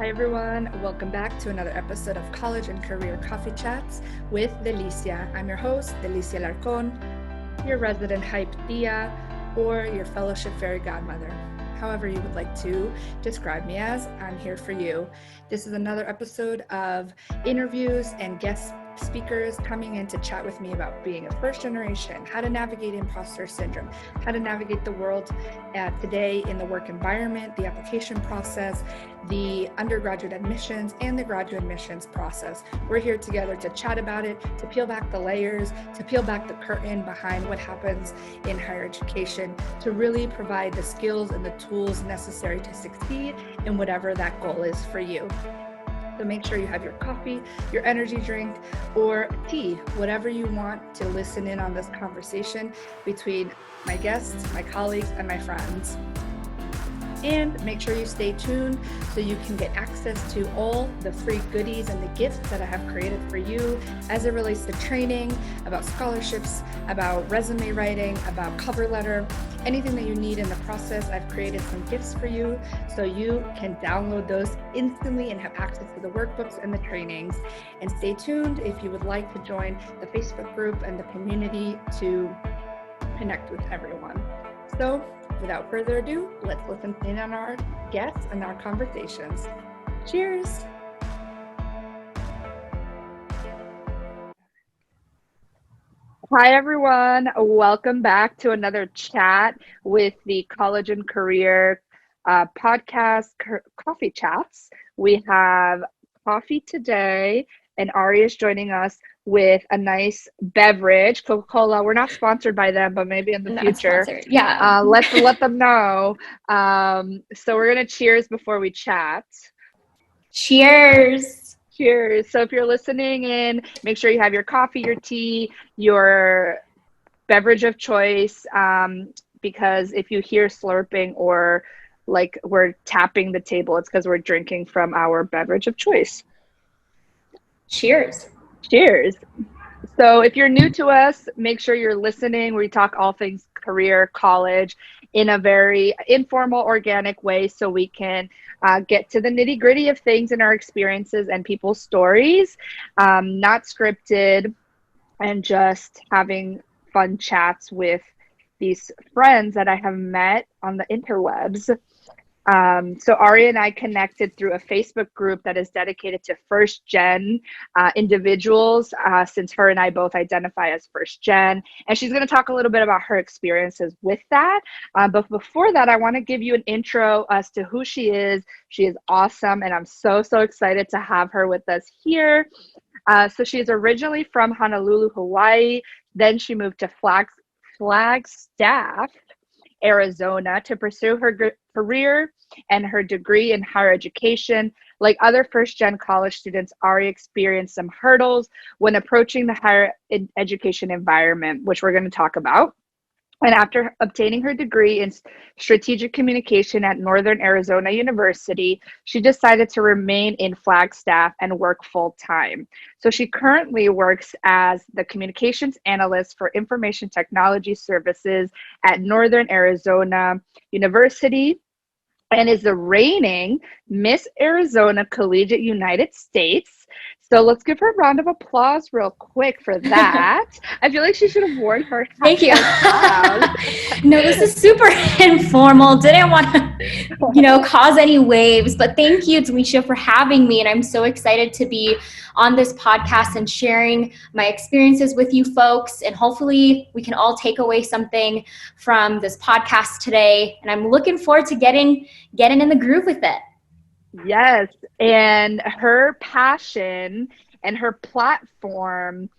Hi everyone, welcome back to another episode of College and Career Coffee Chats with Delicia. I'm your host, Delicia Larcon, your resident hype Tia, or your fellowship fairy godmother. However you would like to describe me as, I'm here for you. This is another episode of interviews and guest speakers coming in to chat with me about being a first generation, how to navigate imposter syndrome, how to navigate the world today in the work environment, the application process, the undergraduate admissions, and the graduate admissions process. We're here together to chat about it, to peel back the layers, to peel back the curtain behind what happens in higher education, to really provide the skills and the tools necessary to succeed in whatever that goal is for you. So make sure you have your coffee, your energy drink, or tea, whatever you want to listen in on this conversation between my guests, my colleagues, and my friends. And make sure you stay tuned so you can get access to all the free goodies and the gifts that I have created for you as it relates to training, about scholarships, about resume writing, about cover letter, anything that you need in the process. I've created some gifts for you so you can download those instantly and have access to the workbooks and the trainings. And stay tuned if you would like to join the Facebook group and the community to connect with everyone. So without further ado, let's listen in on our guests and our conversations. Cheers. Hi, everyone. Welcome back to another chat with the College and Career podcast, Coffee Chats. We have coffee today, and Ari is joining us with a nice beverage, Coca-Cola. We're not sponsored by them, but maybe in the future. Sponsored. Yeah. Let's let them know. So we're going to cheers before we chat. Cheers. Cheers. So if you're listening in, make sure you have your coffee, your tea, your beverage of choice, because if you hear slurping or like we're tapping the table, it's because we're drinking from our beverage of choice. Cheers. Cheers. So if you're new to us, make sure you're listening. We talk all things career, college in a very informal, organic way so we can get to the nitty gritty of things and our experiences and people's stories, not scripted, and just having fun chats with these friends that I have met on the interwebs. So Ari and I connected through a Facebook group that is dedicated to first gen individuals, since her and I both identify as first gen. And she's going to talk a little bit about her experiences with that. But before that, I want to give you an intro as to who she is. She is awesome, and I'm so excited to have her with us here. So she is originally from Honolulu, Hawaii. Then she moved to Flagstaff, Arizona, to pursue her career and her degree in higher education. Like other first-gen college students, Ari experienced some hurdles when approaching the higher education environment, which we're going to talk about. And after obtaining her degree in strategic communication at Northern Arizona University, she decided to remain in Flagstaff and work full-time. So she currently works as the Communications Analyst for Information Technology Services at Northern Arizona University and is the reigning Miss Arizona Collegiate United States. So let's give her a round of applause real quick for that. I feel like she should have worn her hat. Thank you. No, this is super informal. Didn't want to, cause any waves, but thank you, Delicia, for having me. And I'm so excited to be on this podcast and sharing my experiences with you folks. And hopefully we can all take away something from this podcast today. And I'm looking forward to getting in the groove with it. Yes, and her passion and her platform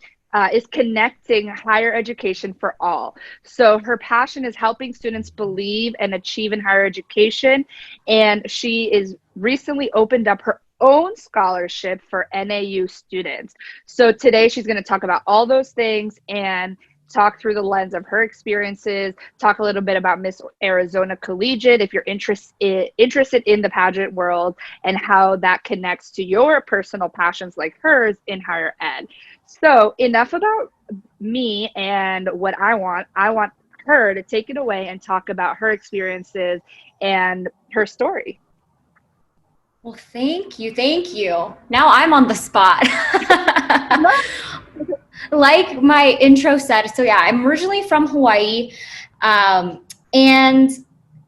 is connecting higher education for all. So her passion is helping students believe and achieve in higher education, and she is recently opened up her own scholarship for NAU students. So today she's going to talk about all those things and talk through the lens of her experiences, talk a little bit about Miss Arizona Collegiate if you're interested in the pageant world and how that connects to your personal passions like hers in higher ed. So enough about me and what I want her to take it away and talk about her experiences and her story. Well, thank you. Thank you. Now I'm on the spot. Like my intro said, so yeah, I'm originally from Hawaii. And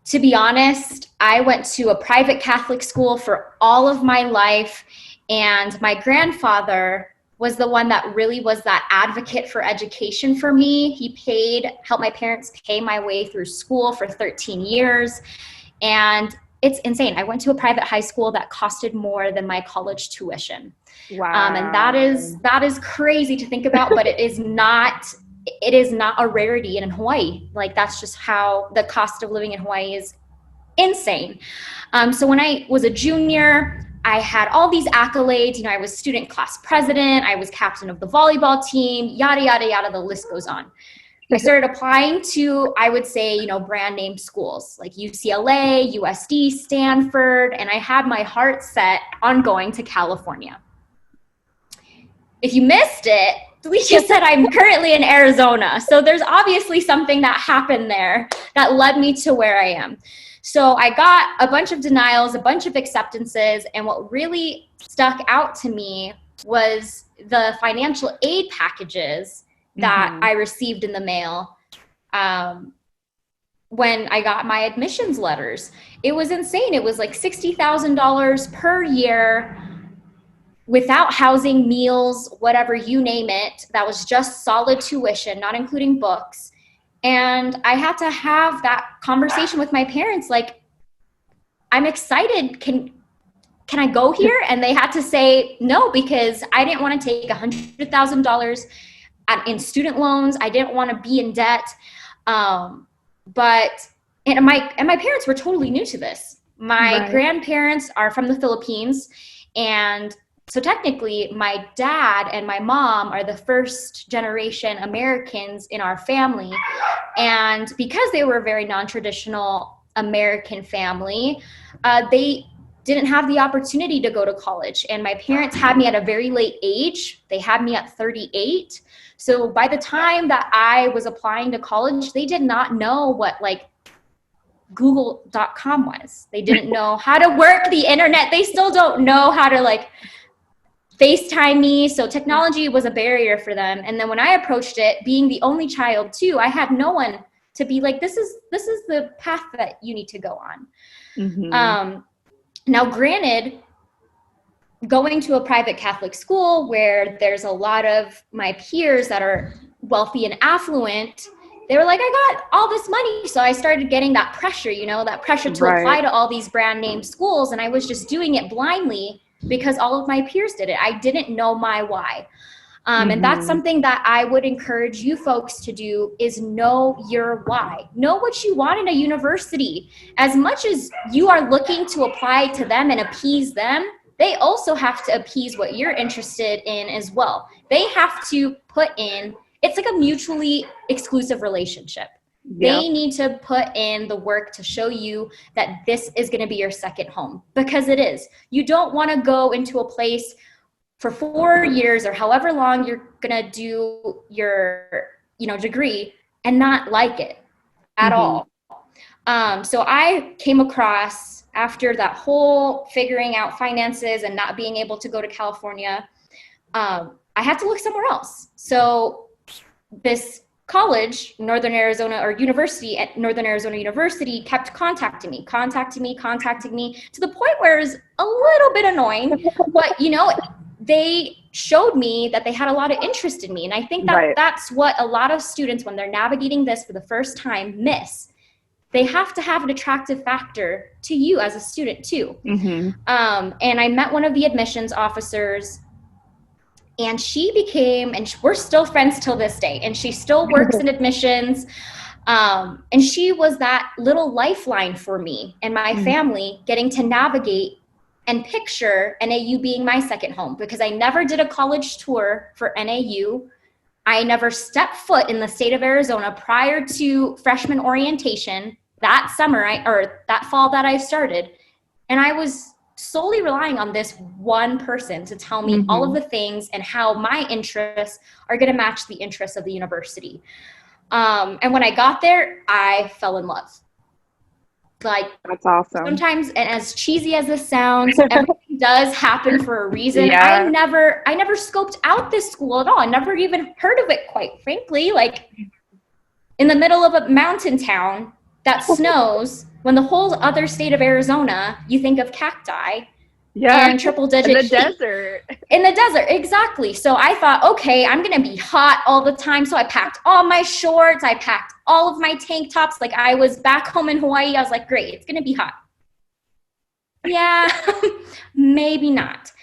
to be honest, I went to a private Catholic school for all of my life. And my grandfather was the one that really was that advocate for education for me. He helped my parents pay my way through school for 13 years. And it's insane. I went to a private high school that costed more than my college tuition. Wow. And that is crazy to think about, but it is not a rarity in Hawaii. Like, that's just how the cost of living in Hawaii is insane. So when I was a junior, I had all these accolades. I was student class president, I was captain of the volleyball team, yada, yada, yada, the list goes on. I started applying to, I would say, brand name schools like UCLA, USD, Stanford, and I had my heart set on going to California. If you missed it, Alicia said I'm currently in Arizona. So there's obviously something that happened there that led me to where I am. So I got a bunch of denials, a bunch of acceptances, and what really stuck out to me was the financial aid packages that I received in the mail when I got my admissions letters. It was insane. It was like $60,000 per year without housing, meals, whatever, you name it. That was just solid tuition, not including books. And I had to have that conversation with my parents, like, I'm excited. Can I go here? And they had to say no, because I didn't want to take $100,000 in student loans. I didn't want to be in debt. And my parents were totally new to this. My grandparents are from the Philippines, and so technically my dad and my mom are the first generation Americans in our family. And because they were a very non-traditional American family, they didn't have the opportunity to go to college. And my parents had me at a very late age. They had me at 38. So by the time that I was applying to college, they did not know what Google.com was. They didn't know how to work the internet. They still don't know how to FaceTime me. So technology was a barrier for them. And then when I approached it, being the only child too, I had no one to be like, this is the path that you need to go on. Now, granted, going to a private Catholic school where there's a lot of my peers that are wealthy and affluent, they were like, I got all this money. So I started getting that pressure, that pressure to apply to all these brand name schools. And I was just doing it blindly because all of my peers did it. I didn't know my why. And that's something that I would encourage you folks to do, is know your why. Know what you want in a university. As much as you are looking to apply to them and appease them, they also have to appease what you're interested in as well. They have to put in, it's like a mutually exclusive relationship. Yep. They need to put in the work to show you that this is going to be your second home, because it is. You don't want to go into a place for 4 years or however long you're going to do your, degree and not like it at all. So I came across, after that whole figuring out finances and not being able to go to California, I had to look somewhere else. So this college, University at Northern Arizona University, kept contacting me to the point where it was a little bit annoying, but they showed me that they had a lot of interest in me. And I think that that's what a lot of students, when they're navigating this for the first time, miss. They have to have an attractive factor to you as a student too. And I met one of the admissions officers, and and we're still friends till this day, and she still works in admissions. And she was that little lifeline for me and my family, getting to navigate and picture NAU being my second home, because I never did a college tour for NAU. I never stepped foot in the state of Arizona prior to freshman orientation that summer or that fall that I started. And I was solely relying on this one person to tell me all of the things and how my interests are going to match the interests of the university. And when I got there, I fell in love. Like, that's awesome. Sometimes, and as cheesy as this sounds, everything does happen for a reason. Yeah. I never scoped out this school at all. I never even heard of it, quite frankly. Like, in the middle of a mountain town that snows, when the whole other state of Arizona, you think of cacti. Yeah. And triple digit in the heat. desert. In the desert, exactly. So I thought, okay, I'm going to be hot all the time. So I packed all my shorts. I packed all of my tank tops. Like, I was back home in Hawaii. I was like, great, it's going to be hot. Yeah, maybe not.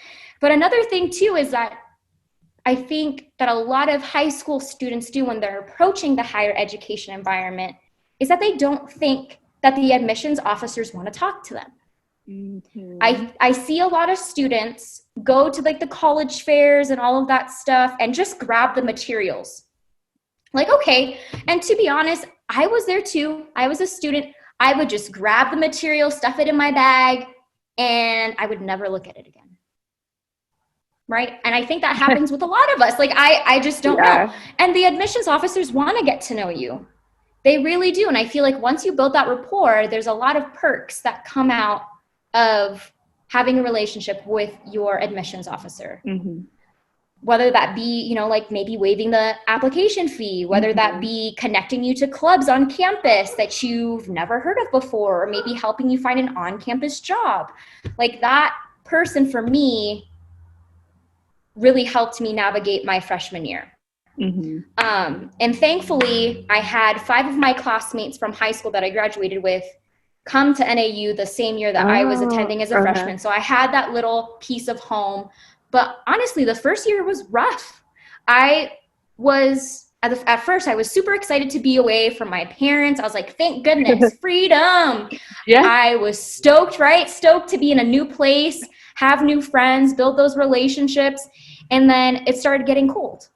But another thing too is that I think that a lot of high school students do when they're approaching the higher education environment is that they don't think that the admissions officers want to talk to them. Mm-hmm. I see a lot of students go to like the college fairs and all of that stuff and just grab the materials. Like, okay, and to be honest, I was there too. I was a student. I would just grab the material, stuff it in my bag, and I would never look at it again. Right? And I think that happens with a lot of us. Like, I just don't know. And the admissions officers want to get to know you. They really do. And I feel like once you build that rapport, there's a lot of perks that come out of having a relationship with your admissions officer. Mm-hmm. Whether that be, you know, like maybe waiving the application fee, whether mm-hmm. that be connecting you to clubs on campus that you've never heard of before, or maybe helping you find an on-campus job. Like, that person for me really helped me navigate my freshman year. Mm-hmm. And thankfully, I had 5 of my classmates from high school that I graduated with come to NAU the same year that I was attending as a freshman. So I had that little piece of home. But honestly, the first year was rough. At first, I was super excited to be away from my parents. I was like, thank goodness, freedom. Yeah. I was stoked, right? Stoked to be in a new place, have new friends, build those relationships. And then it started getting cold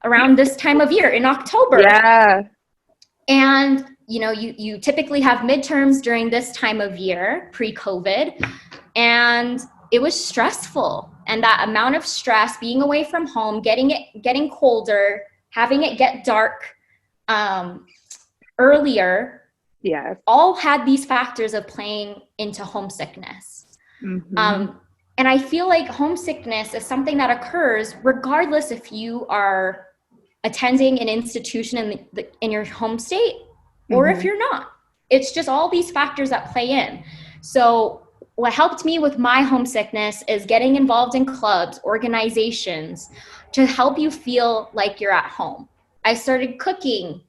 around this time of year in October. Yeah. And, you know, you typically have midterms during this time of year, pre-COVID. And it was stressful. And that amount of stress, being away from home, getting colder, having it get dark earlier, yeah, all had these factors of playing into homesickness. Mm-hmm. And I feel like homesickness is something that occurs regardless if you are attending an institution in your home state or mm-hmm. if you're not. It's just all these factors that play in. So what helped me with my homesickness is getting involved in clubs, organizations, to help you feel like you're at home. I started cooking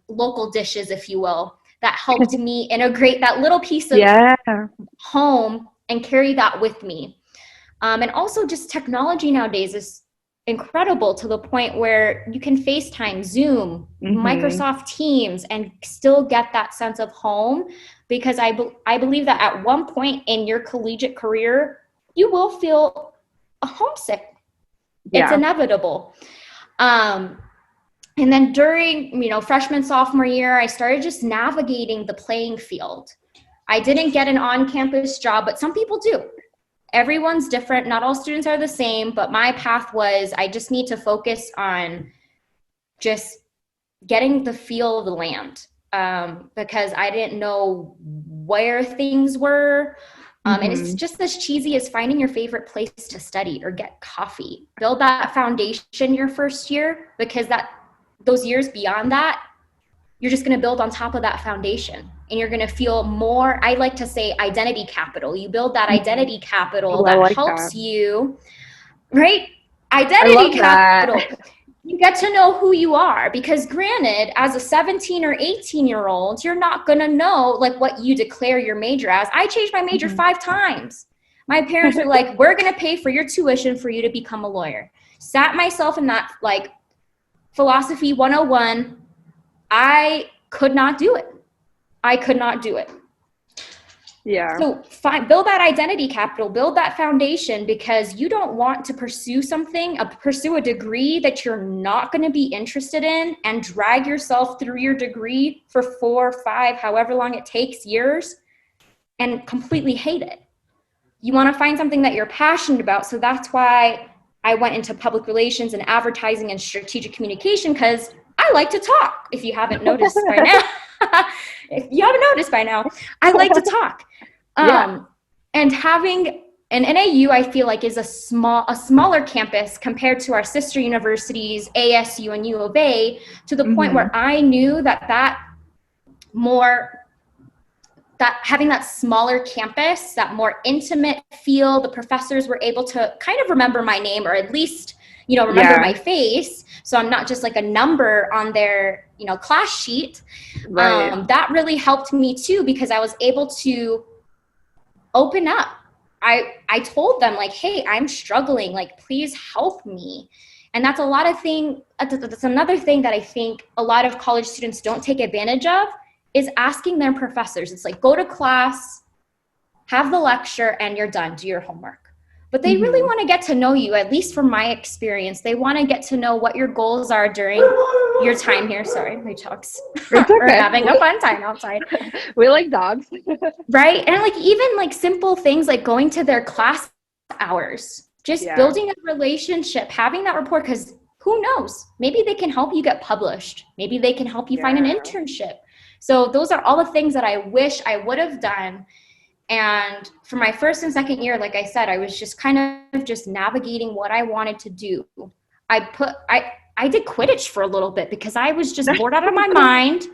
local dishes, if you will, that helped me integrate that little piece of home and carry that with me. And also just technology nowadays is incredible to the point where you can FaceTime, Zoom, mm-hmm. Microsoft Teams, and still get that sense of home. Because I believe that at one point in your collegiate career, you will feel homesick. Yeah. It's inevitable. And then during, freshman, sophomore year, I started just navigating the playing field. I didn't get an on-campus job, but some people do. Everyone's different. Not all students are the same, but my path was I just need to focus on just getting the feel of the land. Because I didn't know where things were. Mm-hmm. And it's just as cheesy as finding your favorite place to study or get coffee. Build that foundation your first year, because those years beyond that, you're just going to build on top of that foundation. And you're going to feel more, I like to say, identity capital. You build that identity capital that helps you, right? Identity capital. You get to know who you are, because granted, as a 17 or 18-year-old, you're not going to know like what you declare your major as. I changed my major 5 times. My parents were like, we're going to pay for your tuition for you to become a lawyer. Sat myself in that like philosophy 101. I could not do it. Yeah. So build that identity capital, build that foundation, because you don't want to pursue pursue a degree that you're not going to be interested in and drag yourself through your degree for 4, 5, however long it takes, years, and completely hate it. You want to find something that you're passionate about. So that's why I went into public relations and advertising and strategic communication, because I like to talk, if you haven't noticed by now. If you haven't noticed by now, I like to talk. And having an NAU, I feel like, is a smaller campus compared to our sister universities, ASU and U of A, to the point where I knew that having that smaller campus, that more intimate feel, the professors were able to kind of remember my name, or at least, remember my face. So I'm not just like a number on their, class sheet. Right. That really helped me too, because I was able to open up. I told them, like, hey, I'm struggling, like, please help me. And that's another thing that I think a lot of college students don't take advantage of, is asking their professors. It's like, go to class, have the lecture, and you're done, do your homework. But they really want to get to know you, at least from my experience. They want to get to know what your goals are during your time here. Sorry, my dogs are having a fun time outside. We like dogs. Right? And like, even like simple things like going to their class hours, just building a relationship, having that rapport, because who knows? Maybe they can help you get published. Maybe they can help you find an internship. So those are all the things that I wish I would have done. And for my first and second year, like I said, I was just kind of just navigating what I wanted to do. I did Quidditch for a little bit because I was just bored out of my mind.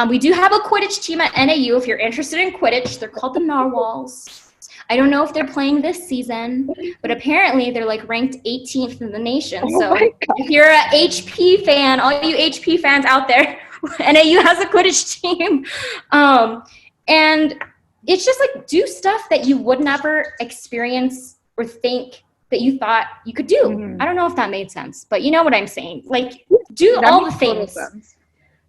We do have a Quidditch team at NAU. If you're interested in Quidditch, they're called the Narwhals. I don't know if they're playing this season, but apparently they're like ranked 18th in the nation. So if you're an HP fan, all you HP fans out there, NAU has a Quidditch team. And it's just like, do stuff that you would never experience or think that you thought you could do. I don't know if that made sense, but you know what I'm saying? Like, do all the things.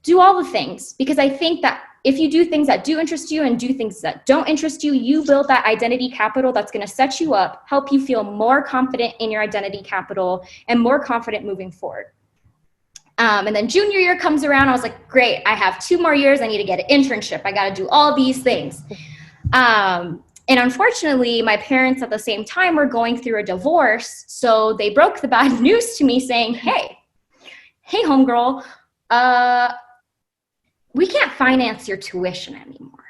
Do all the things, because I think that if you do things that do interest you and do things that don't interest you, you build that identity capital that's going to set you up, help you feel more confident in your identity capital and more confident moving forward. And then junior year comes around. I was like, great, I have 2 more years. I need to get an internship. I got to do all these things. And unfortunately, my parents at the same time were going through a divorce. So they broke the bad news to me saying, hey, homegirl, we can't finance your tuition anymore.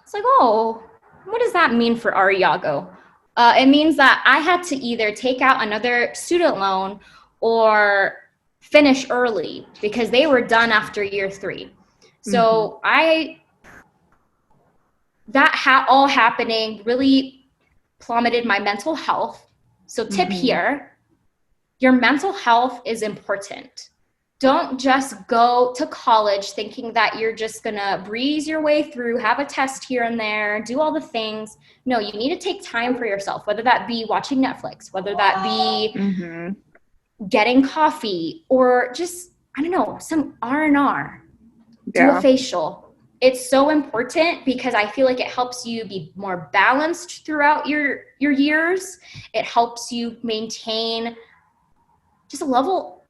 It's like, oh, what does that mean for Arianne Yago? It means that I had to either take out another student loan or finish early because they were done after year 3. So all happening really plummeted my mental health. So tip here, your mental health is important. Don't just go to college thinking that you're just going to breeze your way through, have a test here and there, do all the things. No, you need to take time for yourself, whether that be watching Netflix, whether that be getting coffee, or just, I don't know, some R&R, do a facial. It's so important because I feel like it helps you be more balanced throughout your years. It helps you maintain just a level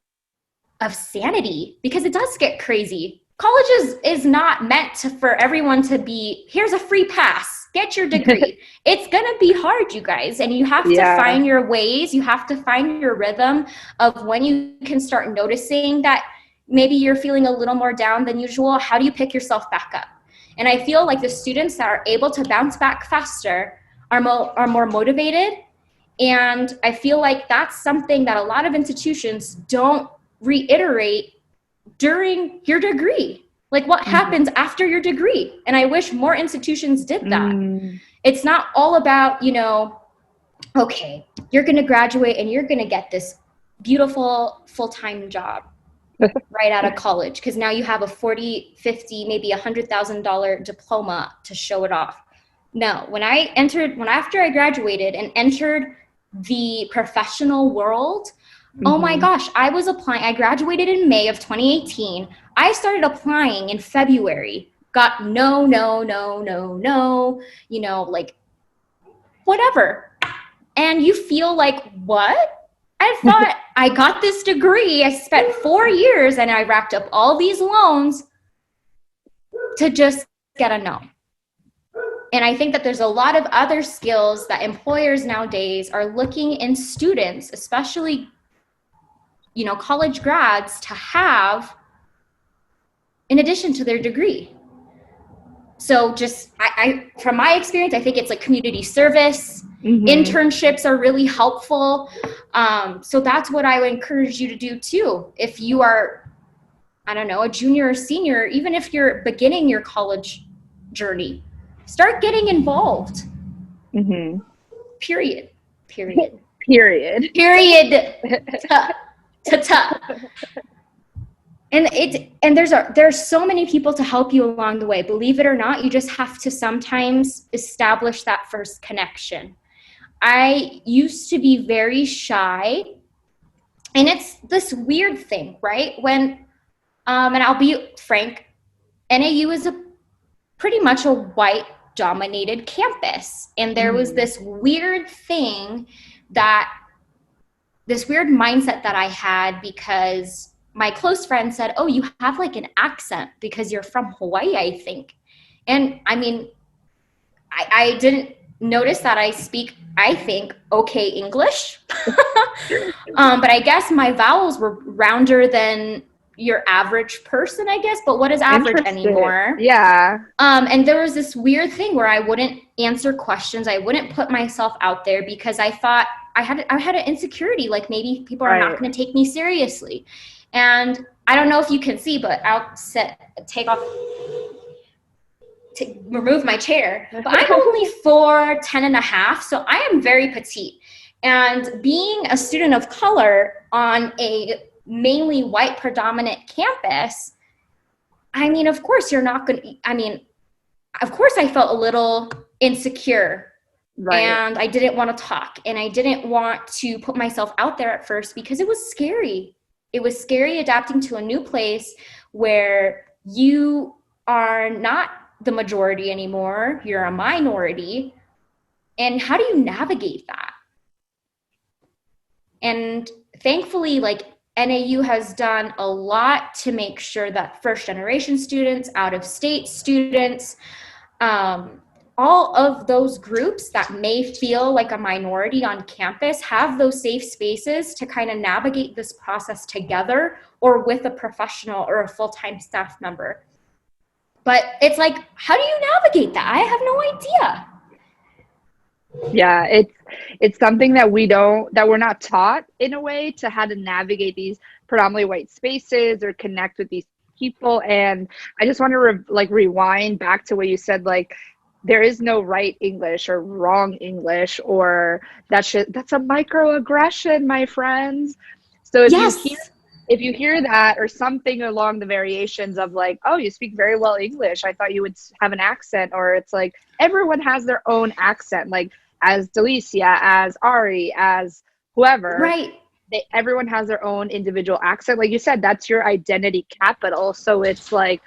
of sanity, because it does get crazy. College is not meant for everyone to be, here's a free pass, get your degree. It's going to be hard, you guys. And you have to find your ways. You have to find your rhythm of when you can start noticing that maybe you're feeling a little more down than usual. How do you pick yourself back up? And I feel like the students that are able to bounce back faster are more motivated. And I feel like that's something that a lot of institutions don't reiterate during your degree. Like, what happens after your degree? And I wish more institutions did that. It's not all about, okay, you're going to graduate and you're going to get this beautiful full-time job right out of college, because now you have a $40,000, $50,000, maybe $100,000 diploma to show it off. No, after I graduated and entered the professional world, oh my gosh, I was applying. I graduated in May of 2018. I started applying in February. Got no, like whatever. And you feel like, what? I thought I got this degree. I spent 4 years and I racked up all these loans to just get a no. And I think that there's a lot of other skills that employers nowadays are looking in students, especially college grads to have in addition to their degree. So just I from my experience, I think it's like community service, internships are really helpful. So that's what I would encourage you to do too. If you are, I don't know, a junior or senior, even if you're beginning your college journey, start getting involved. Period. And there's so many people to help you along the way. Believe it or not, you just have to sometimes establish that first connection. I used to be very shy, and it's this weird thing, right? When, and I'll be frank, NAU is pretty much a white dominated campus. And there was this weird mindset that I had, because my close friend said, oh, you have like an accent because you're from Hawaii, I think. And I mean, I didn't notice that I speak, I think, okay English. But I guess my vowels were rounder than your average person, I guess. But what is average anymore? Yeah. And there was this weird thing where I wouldn't answer questions. I wouldn't put myself out there because I thought I had an insecurity, like maybe people are not going to take me seriously. And I don't know if you can see, but I'll remove my chair. But I'm only 4'10" and a half, so I am very petite. And being a student of color on a mainly white predominant campus, I mean, of course you're not going to, of course I felt a little insecure. Right. And I didn't want to talk, and I didn't want to put myself out there at first because it was scary. It was scary adapting to a new place where you are not the majority anymore. You're a minority. And how do you navigate that? And thankfully, like, NAU has done a lot to make sure that first generation students, out of state students, all of those groups that may feel like a minority on campus have those safe spaces to kind of navigate this process together or with a professional or a full-time staff member. But it's like, how do you navigate that? I have no idea. Yeah, it's something that we're not taught in a way to how to navigate these predominantly white spaces or connect with these people. And I just want to rewind back to what you said, like, there is no right English or wrong English, or that's a microaggression, my friends. So if you hear that, or something along the variations of like, oh, you speak very well English, I thought you would have an accent, or it's like everyone has their own accent, like as Delicia, as Ari, as whoever. Right. Everyone has their own individual accent. Like you said, that's your identity capital. So it's like,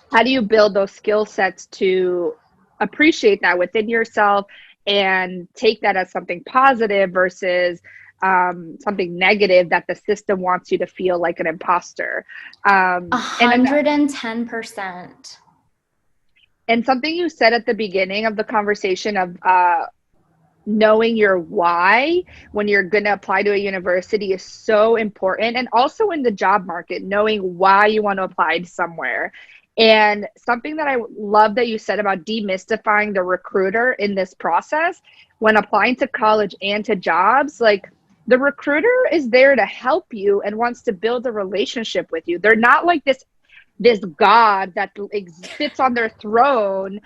how do you build those skill sets to appreciate that within yourself and take that as something positive versus something negative that the system wants you to feel like an imposter. 110%. And something you said at the beginning of the conversation of knowing your why when you're going to apply to a university is so important. And also in the job market, knowing why you want to apply to somewhere. And something that I love that you said about demystifying the recruiter in this process, when applying to college and to jobs, like, the recruiter is there to help you and wants to build a relationship with you. They're not like this God that sits on their throne.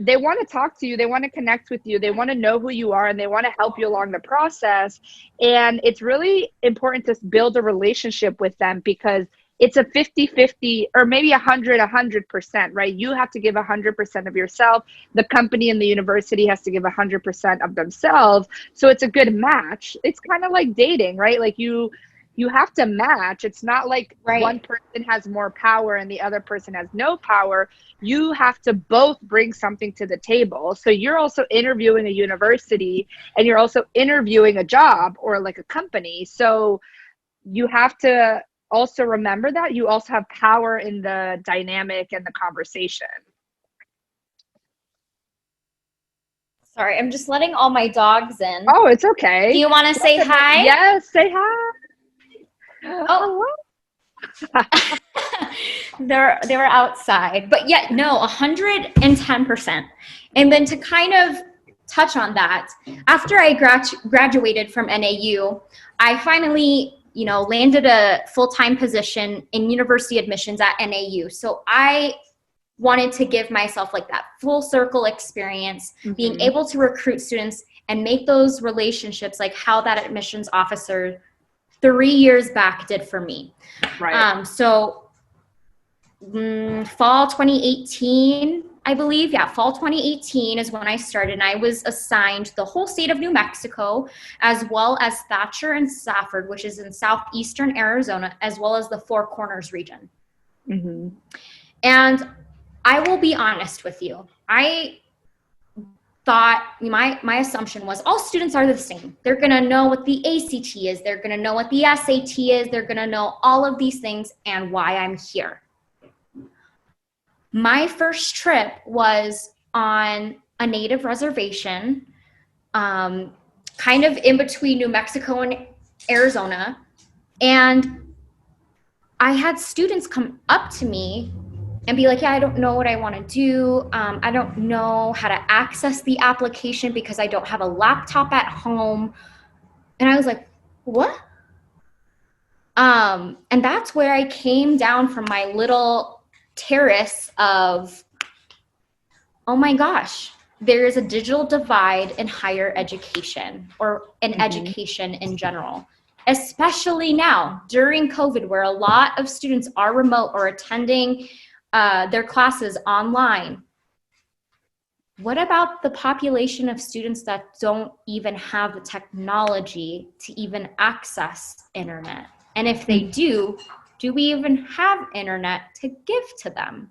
They want to talk to you. They want to connect with you. They want to know who you are, and they want to help you along the process. And it's really important to build a relationship with them, because it's a 50-50 or maybe 100%, right? You have to give 100% of yourself. The company and the university has to give 100% of themselves. So it's a good match. It's kind of like dating, right? Like you have to match. It's not like one person has more power and the other person has no power. You have to both bring something to the table. So you're also interviewing a university, and you're also interviewing a job or like a company. So you have to also remember that you also have power in the dynamic and the conversation. Sorry, I'm just letting all my dogs in. Oh, it's okay. Do you want to say hi? Yes, say hi. Oh, they were outside, but yet no, 110%. And then to kind of touch on that, after I graduated from NAU, I finally, landed a full-time position in university admissions at NAU. So I wanted to give myself like that full circle experience, being able to recruit students and make those relationships like how that admissions officer 3 years back did for me. Right. So fall 2018, I believe. Yeah, fall 2018 is when I started, and I was assigned the whole state of New Mexico, as well as Thatcher and Safford, which is in southeastern Arizona, as well as the Four Corners region. And I will be honest with you. I thought my assumption was all students are the same. They're going to know what the ACT is. They're going to know what the SAT is. They're going to know all of these things and why I'm here. My first trip was on a native reservation, kind of in between New Mexico and Arizona. And I had students come up to me and be like, yeah, I don't know what I want to do. I don't know how to access the application because I don't have a laptop at home. And I was like, what? And that's where I came down from my little terrace of, oh my gosh, there is a digital divide in higher education or in education in general, especially now during COVID, where a lot of students are remote or attending their classes online. What about the population of students that don't even have the technology to even access internet? And if they do we even have internet to give to them?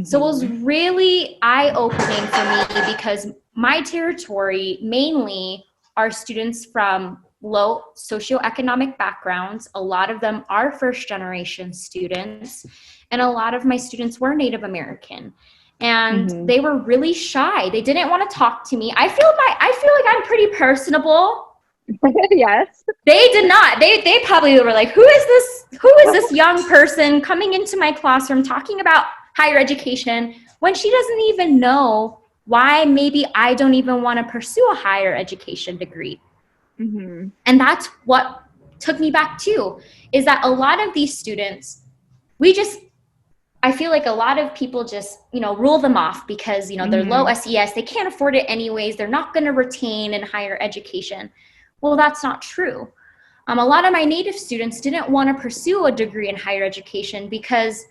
So it was really eye-opening for me because my territory mainly are students from low socioeconomic backgrounds. A lot of them are first-generation students, and a lot of my students were Native American. And they were really shy. They didn't want to talk to me. I feel like I'm pretty personable. Yes. They did not. They probably were like, who is this young person coming into my classroom talking about higher education when she doesn't even know why maybe I don't even want to pursue a higher education degree. And that's what took me back too, is that a lot of these students, I feel like a lot of people just, rule them off because, they're low SES, they can't afford it anyways, they're not going to retain in higher education. Well, that's not true. A lot of my Native students didn't want to pursue a degree in higher education because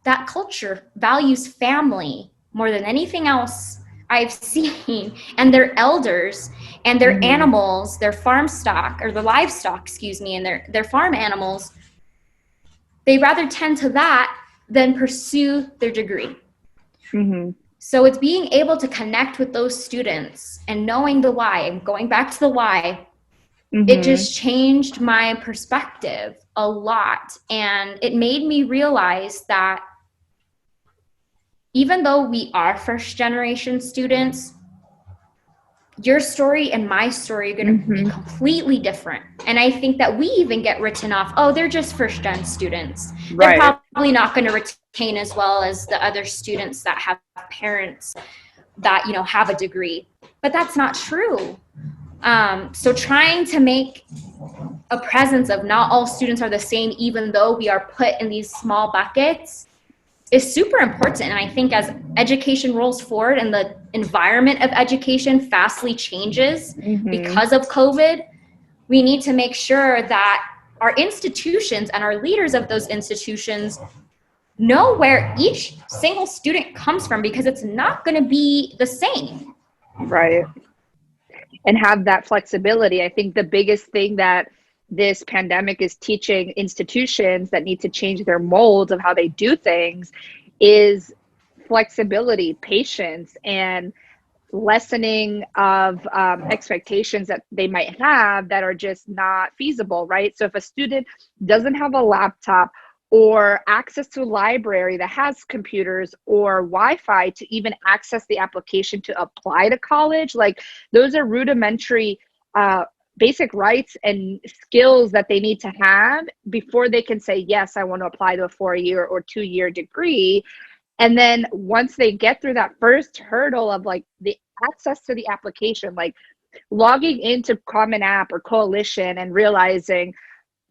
that culture values family more than anything else I've seen, and their elders and their animals, their farm stock, or the livestock, and their farm animals. They rather tend to that than pursue their degree. So it's being able to connect with those students and knowing the why, and going back to the why, it just changed my perspective a lot. And it made me realize that even though we are first generation students, your story and my story are going to be completely different. And I think that we even get written off, oh, they're just first gen students. They're probably not going to retain as well as the other students that have parents that, have a degree. But that's not true. So trying to make a presence of not all students are the same, even though we are put in these small buckets, is super important. And I think as education rolls forward and the environment of education fastly changes because of COVID, we need to make sure that our institutions and our leaders of those institutions know where each single student comes from, because it's not going to be the same. Right. And have that flexibility. I think the biggest thing that this pandemic is teaching institutions that need to change their molds of how they do things is flexibility, patience, and lessening of expectations that they might have that are just not feasible, right? So if a student doesn't have a laptop or access to a library that has computers or Wi-Fi to even access the application to apply to college, like those are rudimentary basic rights and skills that they need to have before they can say, yes, I want to apply to a 4-year or 2-year degree. And then once they get through that first hurdle of like the access to the application, like logging into Common App or Coalition and realizing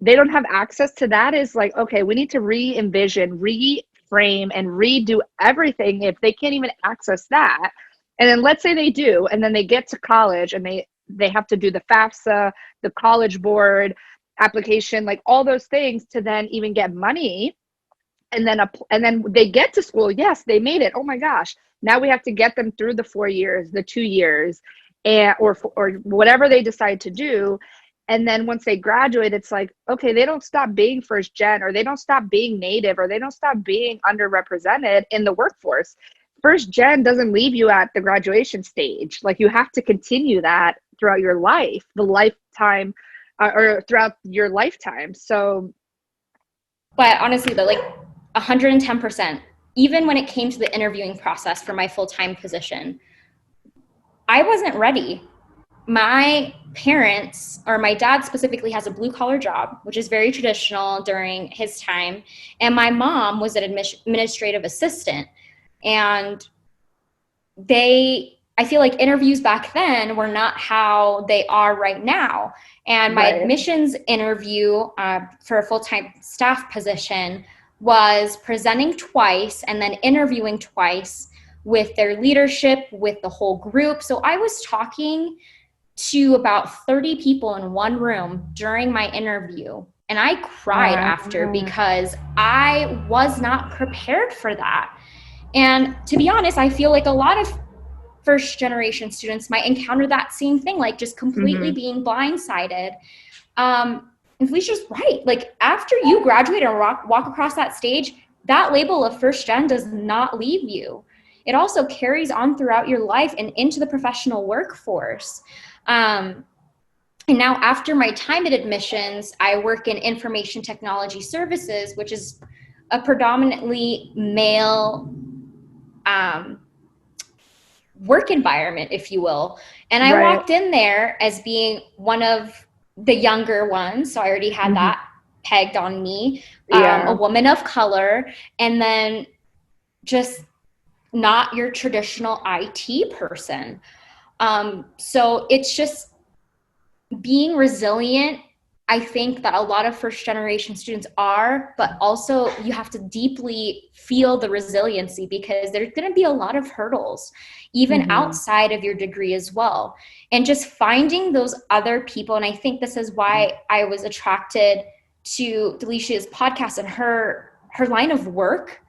they don't have access to that, is like, okay, we need to re-envision, reframe, and redo everything if they can't even access that. And then let's say they do, and then they get to college and they have to do the FAFSA, the College Board application, like all those things to then even get money. And then they get to school. Yes, they made it. Oh my gosh. Now we have to get them through the 4 years, the 2 years, or whatever they decide to do. And then once they graduate, it's like, okay, they don't stop being first gen, or they don't stop being native, or they don't stop being underrepresented in the workforce. First gen doesn't leave you at the graduation stage. Like, you have to continue that throughout your life, the lifetime, or throughout your lifetime. So, but honestly, though, like 110%, even when it came to the interviewing process for my full-time position, I wasn't ready. My parents, or my dad specifically, has a blue-collar job, which is very traditional during his time. And my mom was an administrative assistant. And I feel like interviews back then were not how they are right now. And my admissions interview for a full-time staff position was presenting twice and then interviewing twice with their leadership, with the whole group. So I was talking to about 30 people in one room during my interview. And I cried after, because I was not prepared for that. And to be honest, I feel like a lot of first generation students might encounter that same thing, like just completely being blindsided. And Felicia's right. Like, after you graduate and walk across that stage, that label of first gen does not leave you. It also carries on throughout your life and into the professional workforce. And now, after my time at admissions, I work in information technology services, which is a predominantly male work environment, if you will. And I walked in there as being one of the younger ones. So I already had that pegged on me, a woman of color, and then just not your traditional IT person. So it's just being resilient. I think that a lot of first generation students are, but also you have to deeply feel the resiliency, because there's going to be a lot of hurdles, even outside of your degree as well. And just finding those other people. And I think this is why I was attracted to Delicia's podcast and her line of work,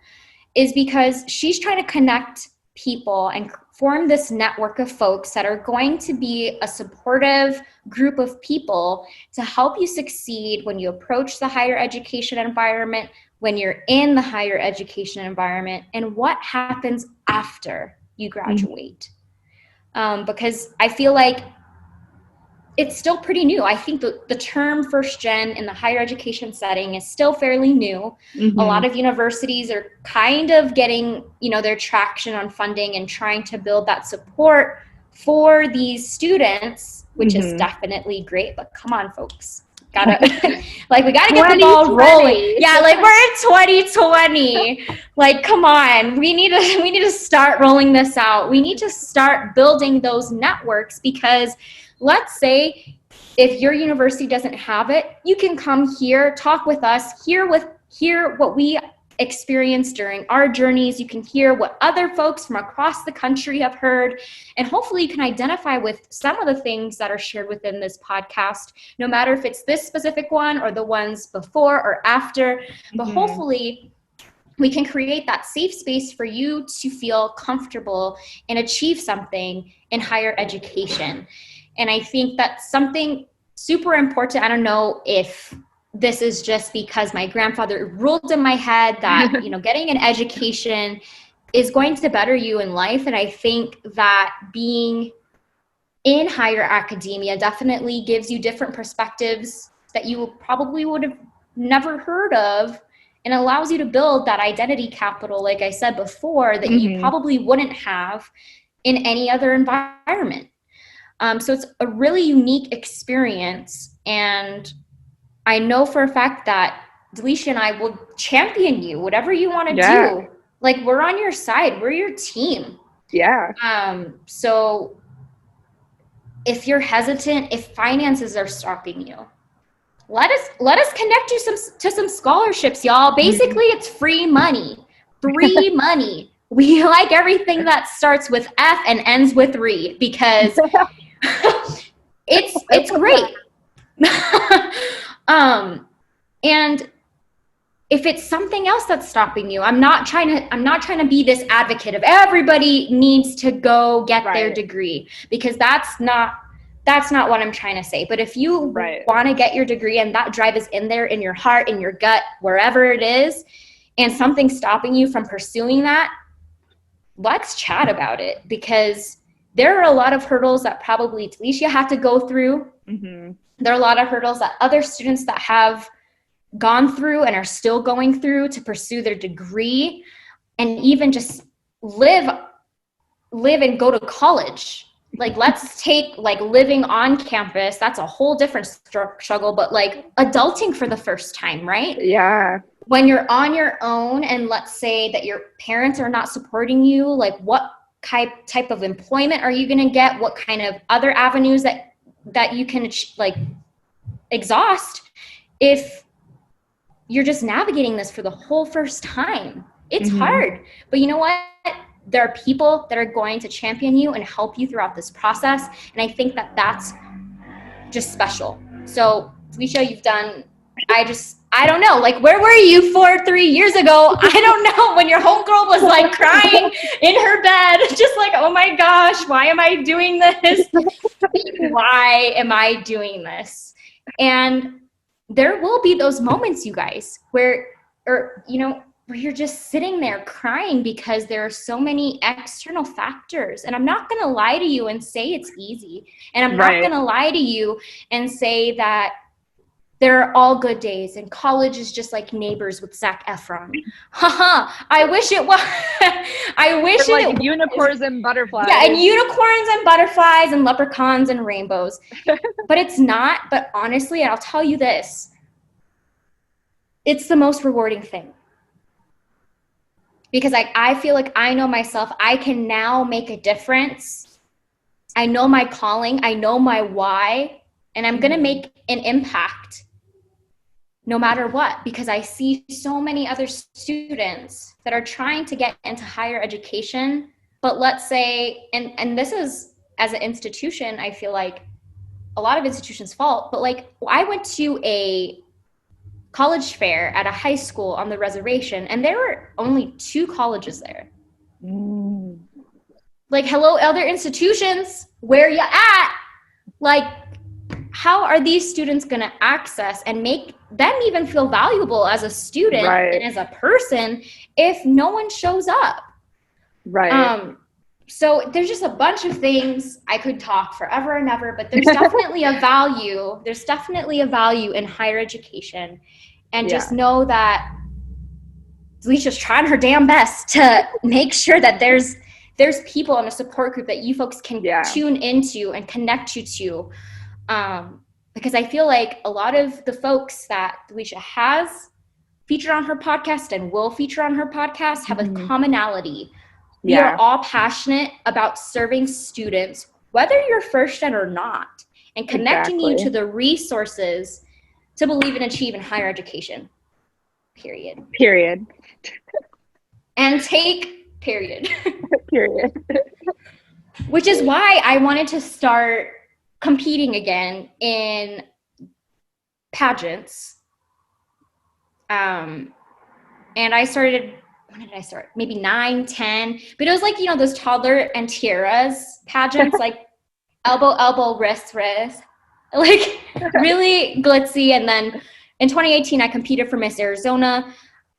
is because she's trying to connect people and form this network of folks that are going to be a supportive group of people to help you succeed when you approach the higher education environment, when you're in the higher education environment, and what happens after you graduate. Because I feel like it's still pretty new. I think the term first gen in the higher education setting is still fairly new. A lot of universities are kind of getting, their traction on funding and trying to build that support for these students, which is definitely great. But come on, folks. We gotta get the ball rolling. Yeah, like, we're in 2020. Like, come on. We need to start rolling this out. We need to start building those networks, because let's say if your university doesn't have it, you can come here, talk with us, hear what we experienced during our journeys. You can hear what other folks from across the country have heard, and hopefully you can identify with some of the things that are shared within this podcast, no matter if it's this specific one or the ones before or after. But hopefully we can create that safe space for you to feel comfortable and achieve something in higher education. And I think that's something super important. I don't know if this is just because my grandfather ruled in my head that, getting an education is going to better you in life. And I think that being in higher academia definitely gives you different perspectives that you probably would have never heard of, and allows you to build that identity capital, like I said before, that you probably wouldn't have in any other environment. So it's a really unique experience. And I know for a fact that Delisha and I will champion you, whatever you want to do. Like, we're on your side. We're your team. Yeah. So if you're hesitant, if finances are stopping you, let us connect you to some scholarships, y'all. Basically, it's free money. Free money. We like everything that starts with F and ends with re, because it's great. And if it's something else that's stopping you, I'm not trying to be this advocate of everybody needs to go get their degree, because that's not what I'm trying to say. But if you want to get your degree and that drive is in there, in your heart, in your gut, wherever it is, and something's stopping you from pursuing that, let's chat about it, because there are a lot of hurdles that probably Delisha had to go through. Mm-hmm. There are a lot of hurdles that other students that have gone through and are still going through to pursue their degree, and even just live and go to college. Like, let's take like living on campus. That's a whole different struggle, but like adulting for the first time, right? Yeah. When you're on your own, and let's say that your parents are not supporting you, like what type of employment are you going to get? What kind of other avenues that you can like exhaust if you're just navigating this for the whole first time? It's hard, but you know what? There are people that are going to champion you and help you throughout this process. And I think that that's just special. So Delisha, you've done, I don't know, like, where were you 3 years ago? I don't know, when your homegirl was like crying in her bed, just like, oh my gosh, why am I doing this? Why am I doing this? And there will be those moments, you guys, where you're just sitting there crying because there are so many external factors. And I'm not going to lie to you and say it's easy. And I'm not going to lie to you and say that there are all good days and college is just like Neighbors with Zac Efron. Haha, I wish it was. I wish it was. Unicorns and butterflies. Yeah, and unicorns and butterflies and leprechauns and rainbows. But it's not. But honestly, and I'll tell you this, it's the most rewarding thing. Because I feel like I know myself. I can now make a difference. I know my calling. I know my why. And I'm going to make an impact no matter what. Because I see so many other students that are trying to get into higher education. But let's say, and this is, as an institution, I feel like a lot of institutions' fault. But like, I went to a college fair at a high school on the reservation, and there were only 2 colleges there. Like, hello, other institutions, where you at? Like, how are these students going to access and make them even feel valuable as a student and as a person if no one shows up? So there's just a bunch of things. I could talk forever and ever, but there's definitely a value. There's definitely a value in higher education. And just know that Delisha's trying her damn best to make sure that there's people in a support group that you folks can tune into and connect you to. Because I feel like a lot of the folks that Delisha has featured on her podcast and will feature on her podcast have a commonality. We are all passionate about serving students, whether you're first gen or not, and connecting you to the resources to believe and achieve in higher education. Period. And take period. Period. Which is why I wanted to start competing again in pageants. And I started, when did I start? Maybe 9, 10. But it was like, those toddler and tiaras pageants, like elbow, wrist, like really glitzy. And then in 2018, I competed for Miss Arizona.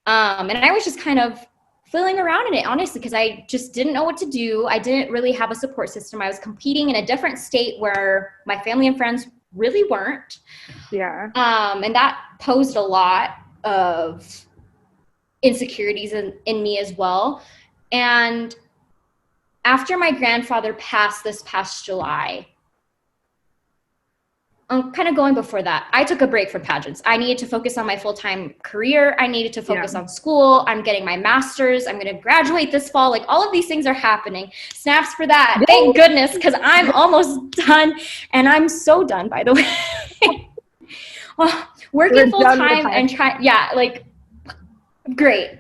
And I was just kind of feeling around in it, honestly, because I just didn't know what to do. I didn't really have a support system. I was competing in a different state where my family and friends really weren't. And that posed a lot of insecurities in me as well. And after my grandfather passed this past July, kind of going before that, I took a break from pageants. I needed to focus on my full-time career. I needed to focus on school. I'm getting my master's. I'm going to graduate this fall. Like all of these things are happening. Snaps for that. Yay! Thank goodness, because I'm almost done. And I'm so done, by the way. Well, working full-time and trying, like, great.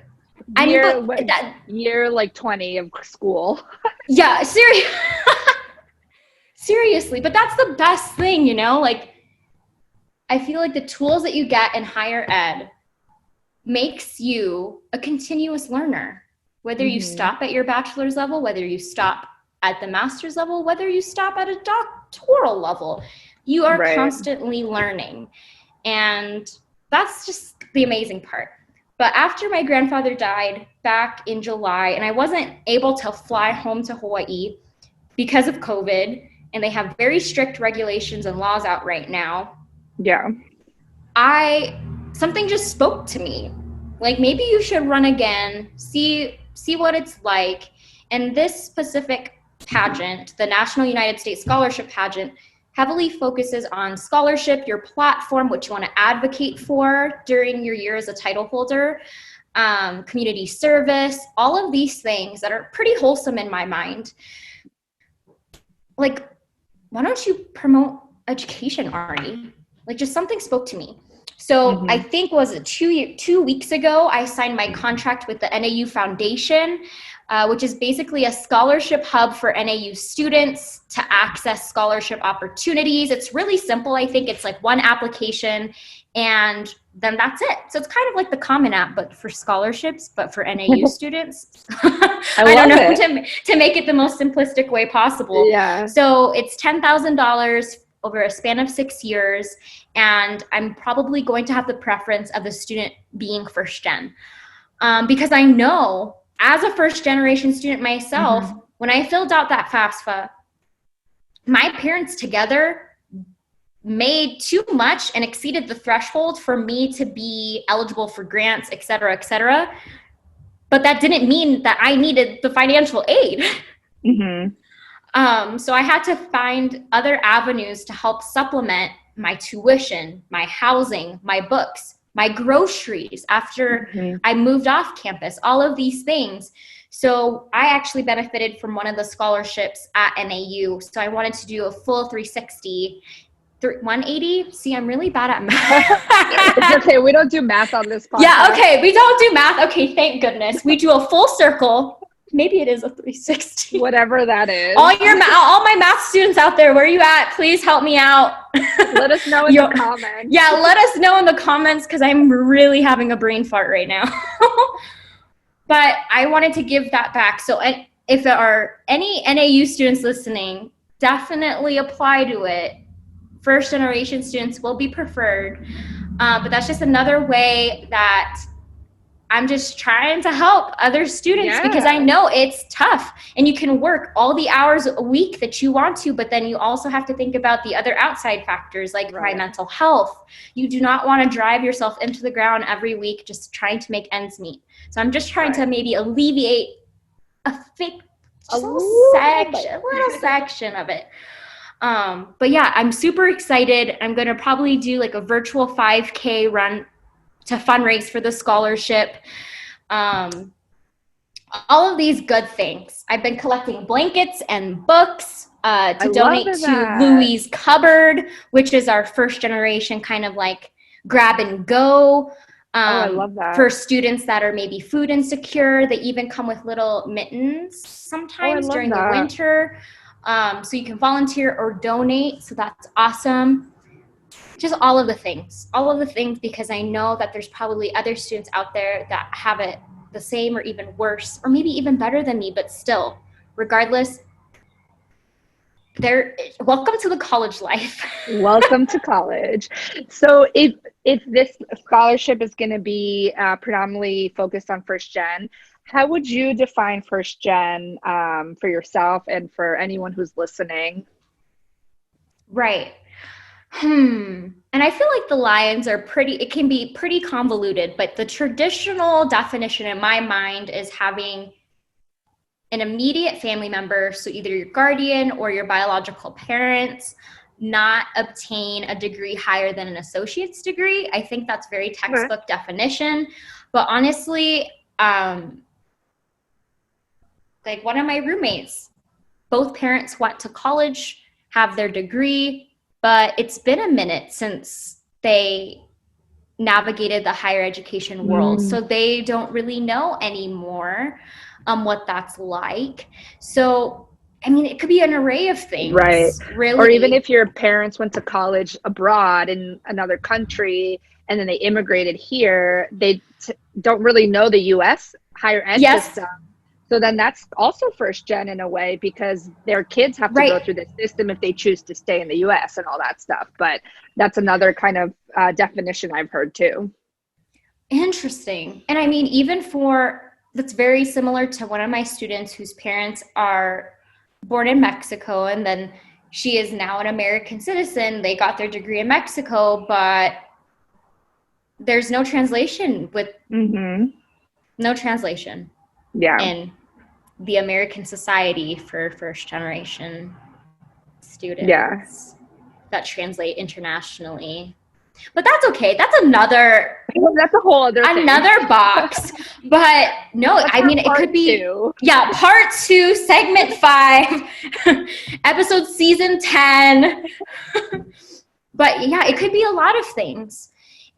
Year like 20 of school. Yeah, seriously, but that's the best thing, you know? Like, I feel like the tools that you get in higher ed makes you a continuous learner. Whether you stop at your bachelor's level, whether you stop at the master's level, whether you stop at a doctoral level, you are constantly learning. And that's just the amazing part. But after my grandfather died back in July, and I wasn't able to fly home to Hawaii because of COVID, and they have very strict regulations and laws out right now. Yeah. Something just spoke to me. Like, maybe you should run again, see what it's like. And this specific pageant, the National United States Scholarship Pageant, heavily focuses on scholarship, your platform, what you want to advocate for during your year as a title holder, community service, all of these things that are pretty wholesome in my mind. Like, why don't you promote education, Ari? Like, just something spoke to me. So I think was it 2 weeks ago, I signed my contract with the NAU Foundation, which is basically a scholarship hub for NAU students to access scholarship opportunities. It's really simple. I think it's like one application and then that's it. So it's kind of like the Common App, but for scholarships, but for NAU students. I don't know, to make it the most simplistic way possible. Yeah. So it's $10,000 over a span of 6 years. And I'm probably going to have the preference of the student being first gen. Because I know as a first generation student myself, when I filled out that FAFSA, my parents together made too much and exceeded the threshold for me to be eligible for grants, et cetera, et cetera. But that didn't mean that I needed the financial aid. So I had to find other avenues to help supplement my tuition, my housing, my books, my groceries after I moved off campus, all of these things. So I actually benefited from one of the scholarships at NAU. So I wanted to do a full 360, 180. See, I'm really bad at math. It's okay. We don't do math on this podcast. Yeah, okay. We don't do math. Okay, thank goodness. We do a full circle. Maybe it is a 360. Whatever that is. All my math students out there, where are you at? Please help me out. Let us know in the comments. Yeah, let us know in the comments because I'm really having a brain fart right now. But I wanted to give that back. So if there are any NAU students listening, definitely apply to it. First generation students will be preferred. But that's just another way that I'm just trying to help other students because I know it's tough and you can work all the hours a week that you want to, but then you also have to think about the other outside factors like my mental health. You do not want to drive yourself into the ground every week just trying to make ends meet. So I'm just trying to maybe alleviate a little section of it. But yeah, I'm super excited. I'm going to probably do like a virtual 5K run to fundraise for the scholarship. All of these good things. I've been collecting blankets and books to donate to Louie's Cupboard, which is our first generation kind of like grab and go. I love that. For students that are maybe food insecure. They even come with little mittens sometimes during the winter. So you can volunteer or donate. So that's awesome. Just all of the things, because I know that there's probably other students out there that have it the same or even worse, or maybe even better than me, but still, regardless, welcome to the college life. Welcome to college. So if this scholarship is going to be predominantly focused on first gen, how would you define first gen for yourself and for anyone who's listening? Right. And I feel like the lines are it can be pretty convoluted, but the traditional definition in my mind is having an immediate family member, so either your guardian or your biological parents, not obtain a degree higher than an associate's degree. I think that's very textbook definition. But honestly, like one of my roommates, both parents went to college, have their degree, but it's been a minute since they navigated the higher education world. So they don't really know anymore what that's like. So, I mean, it could be an array of things. Right. Really. Or even if your parents went to college abroad in another country and then they immigrated here, they don't really know the U.S. higher ed system. So then that's also first gen in a way, because their kids have to go through the system if they choose to stay in the US and all that stuff. But that's another kind of definition I've heard too. Interesting. And I mean, even that's very similar to one of my students whose parents are born in Mexico, and then she is now an American citizen. They got their degree in Mexico, but there's no translation no translation. In the American Society for first generation students that translate internationally. But that's okay. That's another that's a whole other thing. Box. But no, I mean, it could be part 2, segment 5, episode season 10. But yeah, it could be a lot of things.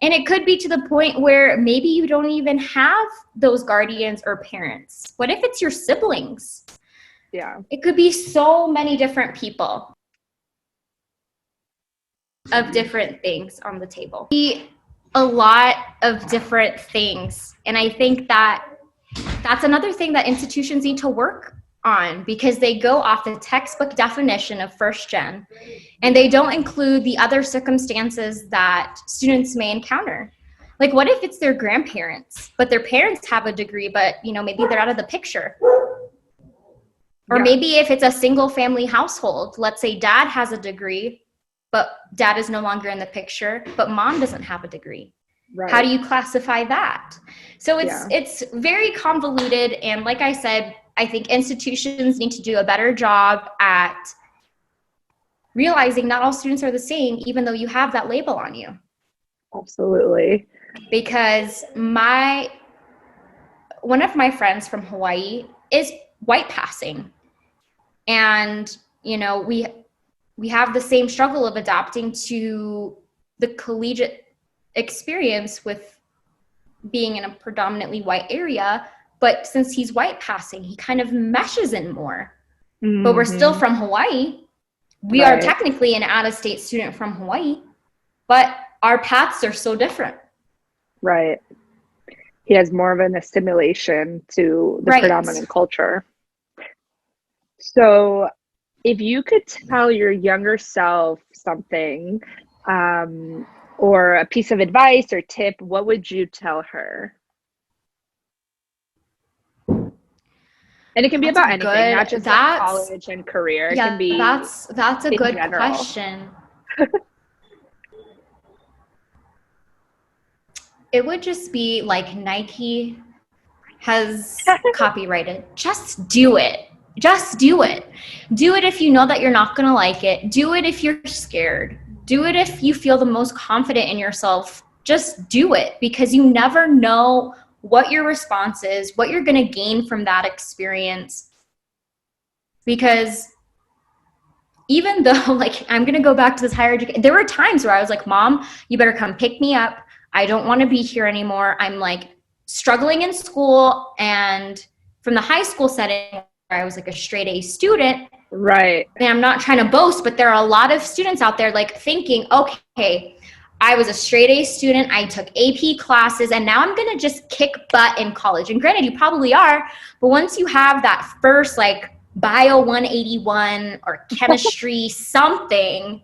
And it could be to the point where maybe you don't even have those guardians or parents. What if it's your siblings? Yeah. It could be so many different people of different things on the table. A lot of different things. And I think that's another thing that institutions need to work on, because they go off the textbook definition of first gen and they don't include the other circumstances that students may encounter. Like, what if it's their grandparents, but their parents have a degree, but maybe they're out of the picture? Or maybe if it's a single family household, let's say dad has a degree, but dad is no longer in the picture, but mom doesn't have a degree. Right. How do you classify that? So it's very convoluted. And like I said, I think institutions need to do a better job at realizing not all students are the same, even though you have that label on you. Absolutely. Because one of my friends from Hawaii is white passing. And, we have the same struggle of adapting to the collegiate experience with being in a predominantly white area. But since he's white passing, he kind of meshes in more. But we're still from Hawaii. We are technically an out-of-state student from Hawaii, but our paths are so different. Right. He has more of an assimilation to the predominant culture. So if you could tell your younger self something, or a piece of advice or tip, what would you tell her? And it can be about anything, not just like college and career. It can be that's a good question. It would just be like Nike has copyrighted. Just do it. Just do it. Do it if you know that you're not going to like it. Do it if you're scared. Do it if you feel the most confident in yourself. Just do it, because you never know what your response is, what you're going to gain from that experience. Because even though, like, I'm going to go back to this higher education, there were times where I was like, Mom, you better come pick me up. I don't want to be here anymore. I'm like struggling in school. And from the high school setting, where I was like a straight A student. Right. And I'm not trying to boast, but there are a lot of students out there like thinking, okay, I was a straight A student. I took AP classes, and now I'm going to just kick butt in college. And granted, you probably are. But once you have that first like bio 181 or chemistry something,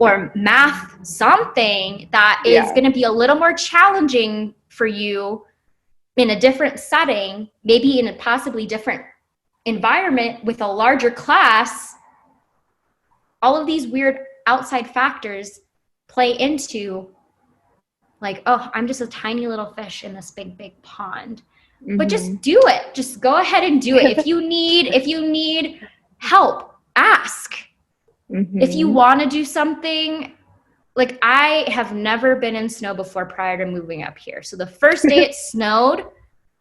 or math something that is going to be a little more challenging for you in a different setting, maybe in a possibly different environment with a larger class, all of these weird outside factors play into like, oh, I'm just a tiny little fish in this big, big pond. But just do it. Just go ahead and do it. If you need help, ask. If you want to do something, like I have never been in snow before prior to moving up here. So the first day it snowed,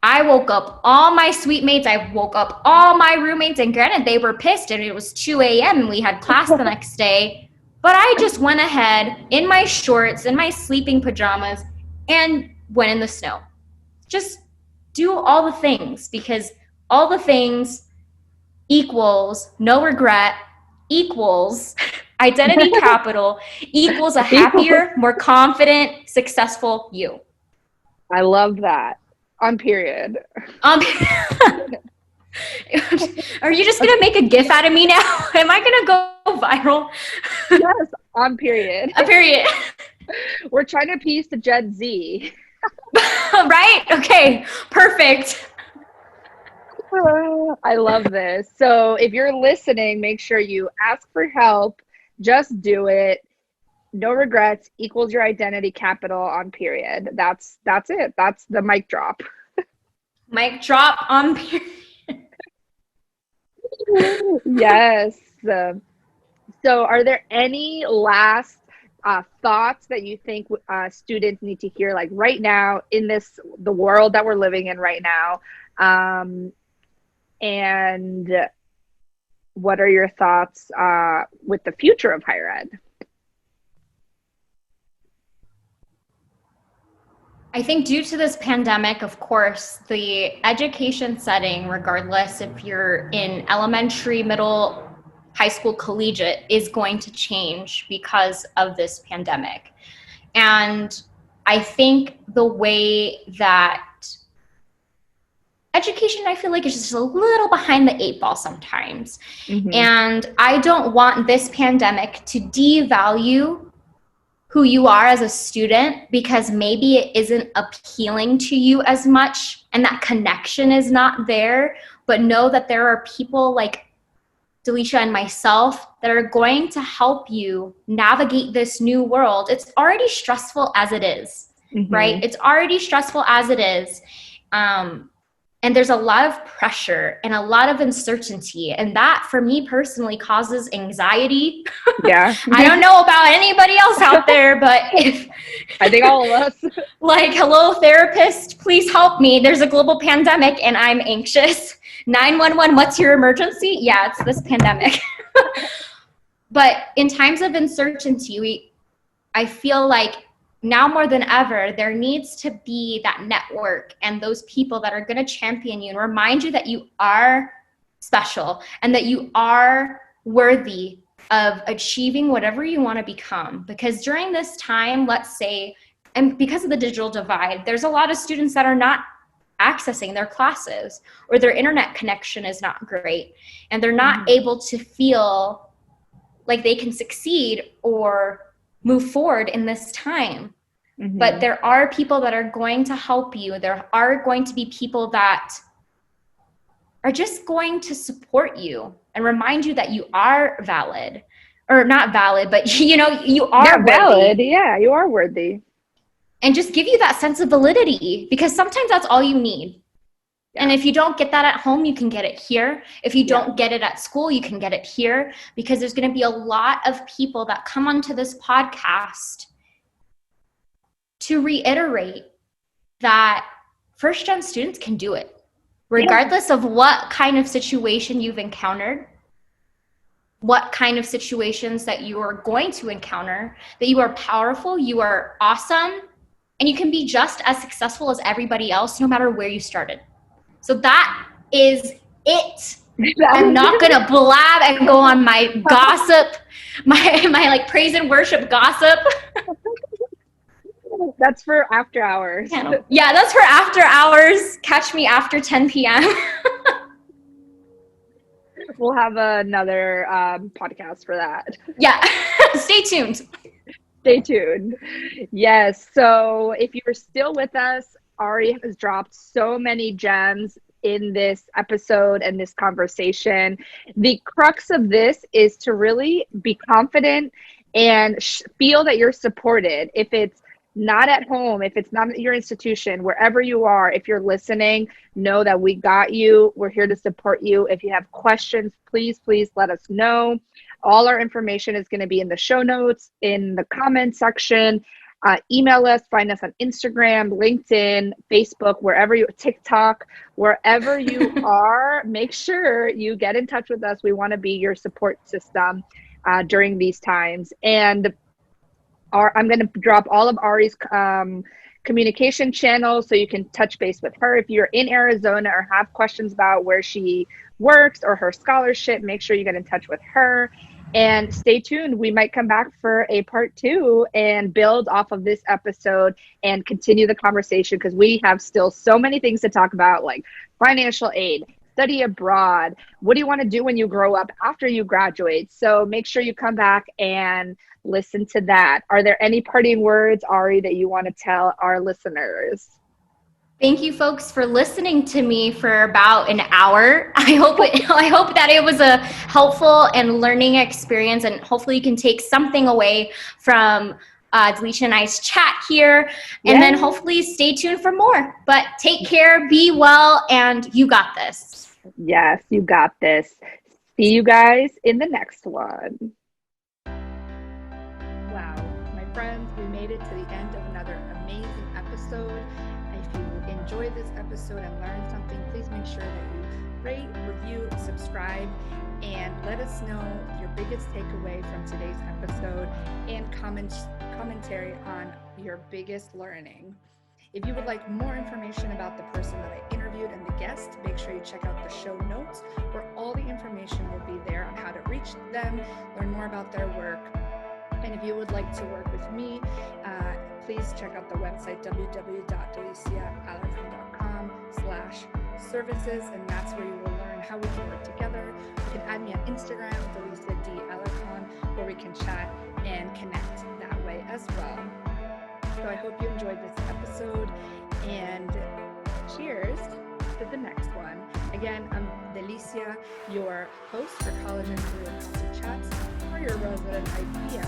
I woke up all my suite mates. I woke up all my roommates, and granted, they were pissed and it was 2 a.m. and we had class the next day. But I just went ahead in my shorts, in my sleeping pajamas, and went in the snow. Just do all the things, because all the things equals no regret, equals identity capital, equals a happier, more confident, successful you. I love that. On period. Are you just going to make a GIF out of me now? Am I going to go viral? Yes, on period. A period. We're trying to appease the Gen Z. Right? Okay, perfect. I love this. So if you're listening, make sure you ask for help. Just do it. No regrets equals your identity capital on period. That's it. That's the mic drop. Mic drop on period. Yes. So are there any last thoughts that you think students need to hear, like right now in the world that we're living in right now? And what are your thoughts with the future of higher ed? I think due to this pandemic, of course, the education setting, regardless if you're in elementary, middle, high school, collegiate, is going to change because of this pandemic. And I think the way that education, I feel like, is just a little behind the 8 ball sometimes. Mm-hmm. And I don't want this pandemic to devalue who you are as a student, because maybe it isn't appealing to you as much and that connection is not there. But know that there are people like Delisha and myself that are going to help you navigate this new world. It's already stressful as it is, mm-hmm. right? It's already stressful as it is. And there's a lot of pressure and a lot of uncertainty. And that, for me personally, causes anxiety. Yeah. I don't know about anybody else out there, but I think all of us. Like, hello, therapist, please help me. There's a global pandemic and I'm anxious. 911, what's your emergency? Yeah, it's this pandemic. But in times of uncertainty, I feel like now more than ever, there needs to be that network and those people that are going to champion you and remind you that you are special and that you are worthy of achieving whatever you want to become. Because during this time, let's say, and because of the digital divide, there's a lot of students that are not accessing their classes, or their internet connection is not great, and they're not mm-hmm. able to feel like they can succeed or move forward in this time. Mm-hmm. But there are people that are going to help you. There are going to be people that are just going to support you and remind you that you are valid, or not valid, but you are valid. Yeah, you are worthy. And just give you that sense of validity, because sometimes that's all you need. Yeah. And if you don't get that at home, you can get it here. If you don't get it at school, you can get it here, because there's going to be a lot of people that come onto this podcast to reiterate that first-gen students can do it, regardless of what kind of situation you've encountered, what kind of situations that you are going to encounter, that you are powerful, you are awesome, and you can be just as successful as everybody else, no matter where you started. So that is it. I'm not going to blab and go on my gossip, my like praise and worship gossip. That's for after hours. Yeah, that's for after hours. Catch me after 10 p.m. We'll have another podcast for that. Yeah, stay tuned. Stay tuned. Yes, so if you're still with us, Ari has dropped so many gems in this episode and this conversation. The crux of this is to really be confident and feel that you're supported. If it's not at home, if it's not at your institution, wherever you are, if you're listening, know that we got you. We're here to support you. If you have questions, please let us know. All our information is going to be in the show notes, in the comment section. Email us, find us on Instagram, LinkedIn, Facebook, TikTok, wherever you are. Make sure you get in touch with us. We want to be your support system during these times. And I'm going to drop all of Ari's communication channels so you can touch base with her. If you're in Arizona or have questions about where she works or her scholarship, make sure you get in touch with her. And stay tuned. We might come back for a part 2 and build off of this episode and continue the conversation, because we have still so many things to talk about, like financial aid, study abroad. What do you want to do when you grow up after you graduate? So make sure you come back and listen to that. Are there any parting words, Ari, that you want to tell our listeners? Thank you, folks, for listening to me for about an hour. I hope that it was a helpful and learning experience, and hopefully you can take something away from Delisha and I's chat here. And then hopefully stay tuned for more. But take care, be well, and you got this. Yes, you got this. See you guys in the next one. Wow, my friends, we made it to the end of another amazing episode. If you enjoyed this episode and learned something, please make sure that you rate, review, subscribe, and let us know your biggest takeaway from today's episode and commentary on your biggest learning. If you would like more information about the person that I interviewed and the guest, make sure you check out the show notes, where all the information will be there on how to reach them, learn more about their work. And if you would like to work with me, please check out the website www.deliciaalarcon.com/services, and that's where you will learn how we can work together. You can add me on Instagram, Delicia D. Alarcon, where we can chat and connect that way as well. So I hope you enjoyed this episode, and cheers to the next one. Again, I'm Delicia, your host for College and Career Coffee Chats, or your resident idea